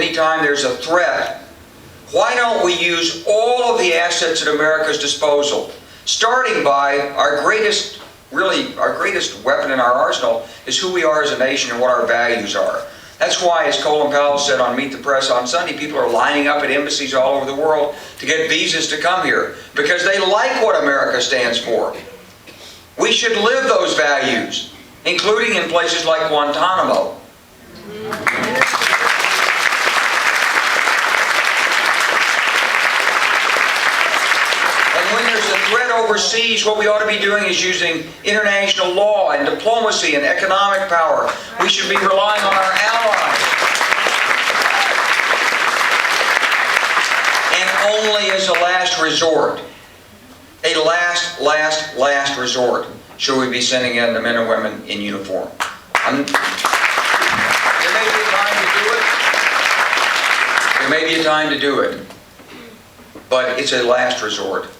anytime there's a threat, why don't we use all of the assets at America's disposal? Starting by our greatest weapon in our arsenal is who we are as a nation and what our values are. That's why, as Colin Powell said on Meet the Press on Sunday, people are lining up at embassies all over the world to get visas to come here because they like what America stands for. We should live those values, including in places like Guantanamo. Threat overseas, what we ought to be doing is using international law and diplomacy and economic power. We should be relying on our allies. And only as a last resort, a last resort, should we be sending in the men and women in uniform. There may be a time to do it. There may be a time to do it. But it's a last resort,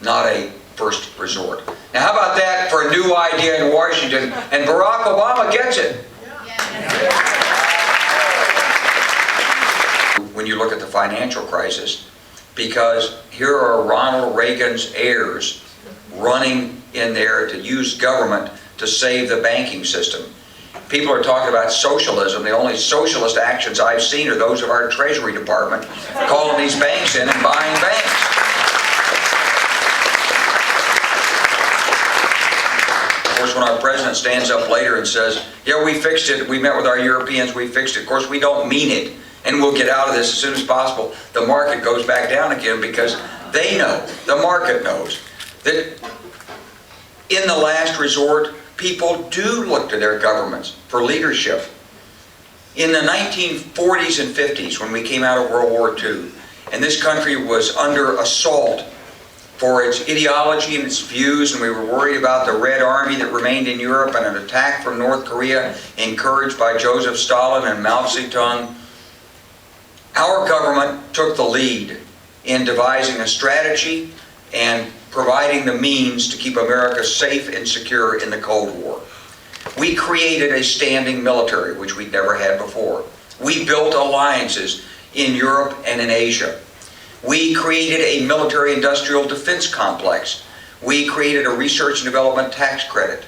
not a first resort. Now how about that for a new idea in Washington? And Barack Obama gets it. When you look at the financial crisis, because here are Ronald Reagan's heirs running in there to use government to save the banking system. People are talking about socialism. The only socialist actions I've seen are those of our Treasury Department calling these banks in and buying banks. Of course, when our president stands up later and says, yeah, we fixed it, we met with our Europeans, we fixed it. Of course, we don't mean it, and we'll get out of this as soon as possible. The market goes back down again because they know, the market knows, that in the last resort, people do look to their governments for leadership. In the 1940s and 50s, when we came out of World War II, and this country was under assault for its ideology and its views, and we were worried about the Red Army that remained in Europe and an attack from North Korea encouraged by Joseph Stalin and Mao Zedong. Our government took the lead in devising a strategy and providing the means to keep America safe and secure in the Cold War. We created a standing military, which we'd never had before. We built alliances in Europe and in Asia. We created a military-industrial defense complex. We created a research and development tax credit.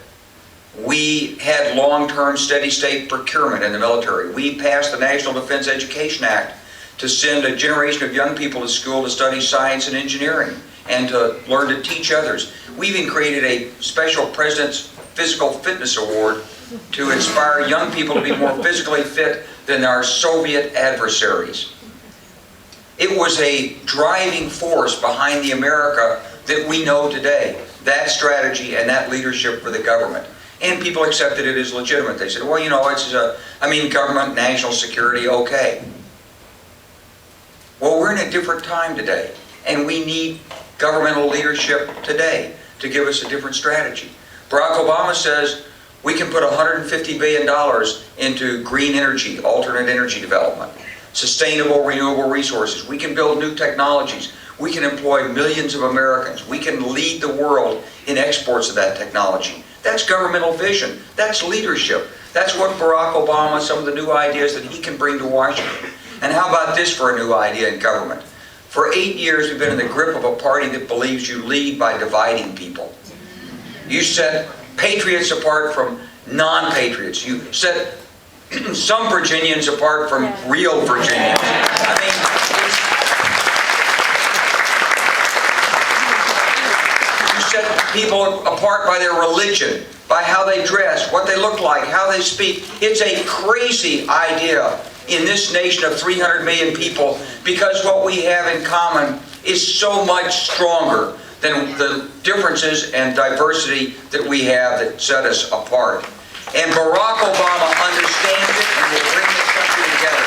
We had long-term steady-state procurement in the military. We passed the National Defense Education Act to send a generation of young people to school to study science and engineering and to learn to teach others. We even created a special President's Physical Fitness Award to inspire young people to be more physically fit than our Soviet adversaries. It was a driving force behind the America that we know today, that strategy and that leadership for the government. And people accepted it as legitimate. They said, well, you know, government, national security, okay. Well, we're in a different time today, and we need governmental leadership today to give us a different strategy. Barack Obama says we can put $150 billion into green energy, alternate energy development, sustainable renewable resources. We can build new technologies. We can employ millions of Americans. We can lead the world in exports of that technology. That's governmental vision. That's leadership. That's what Barack Obama, some of the new ideas that he can bring to Washington. And how about this for a new idea in government? For 8 years we've been in the grip of a party that believes you lead by dividing people. You set patriots apart from non-patriots. You set some Virginians apart from real Virginians. You set people apart by their religion, by how they dress, what they look like, how they speak. It's a crazy idea in this nation of 300 million people, because what we have in common is so much stronger than the differences and diversity that we have that set us apart. And Barack Obama understands it and will bring this country together.